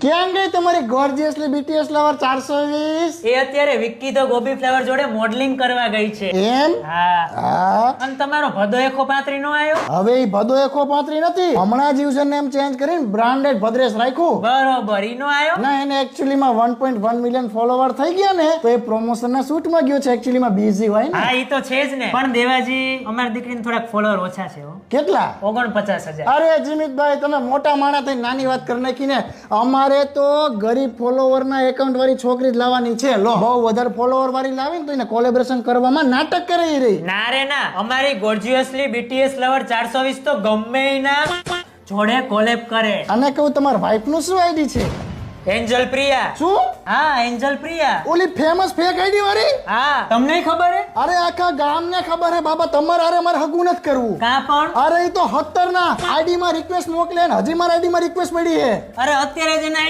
ક્યાં ગઈ તમારી ગોર્જિયસલી બીટીએસ લવર 420? એ અત્યારે વિક્કી ધ ગોબી ફ્લેવર જોડે મોડલિંગ કરવા ગઈ છે. એમ? હા. હા. અને તમારો ભદો એકો પાત્રી નો આવ્યો? હવે ઈ ભદો એકો પાત્રી નથી, હમણાં જ યુઝર નેમ ચેન્જ કરીને બ્રાન્ડેડ ભદ્રેશ રાખ્યું. બરોબર, ઈ નો આવ્યો? ના, એને એકચ્યુઅલી માં 1.1 મિલિયન ફોલોવર થઈ ગયા ને, તો એ પ્રમોશન ના શૂટ માં ગયો છે. એકચ્યુઅલી માં બીઝી હોય ને. હા, ઈ તો છે જ ને. પણ દેવાજી, અમારી દીકરીને થોડાક ફોલોવર ઓછા છે હો. કેટલા? 49,000. અરે જીમિતભાઈ, તમે મોટા માણા થઈ નાની વાત કરી નાખી ને. અમારે તો ગરીબ ફોલોવર ના એકાઉન્ટ વાળી છોકરી જ લાવવાની છે. લો, બહુ વધારે ફોલોવર વાળી લાવી ને તો એને કોલેબોરેશન કરવામાં નાટક કરી રહી. ના રે ના, અમારી ગોર્જિયસલી બીટીએસ લવર 420 તો ગમે એના જોડે કોલેબ કરે. અને કહું, તમારા વાઇફ નું શું આઈડી છે? એન્જલ પ્રિયા. શું? હા, એન્જલ પ્રિયા. ઓલી ફેમસ ફેક આઈડી વાળી? હા, તમને ખબર હે? અરે આખા ગામને ખબર હે બાબા. તમારે અરે મારે હગું નથી કરવું. કા પણ? અરે ઈ તો 17 ના આઈડી માં રિક્વેસ્ટ મોકલે ને હજી મારા આઈડી માં રિક્વેસ્ટ પડી હે. અરે અત્યારે જ એના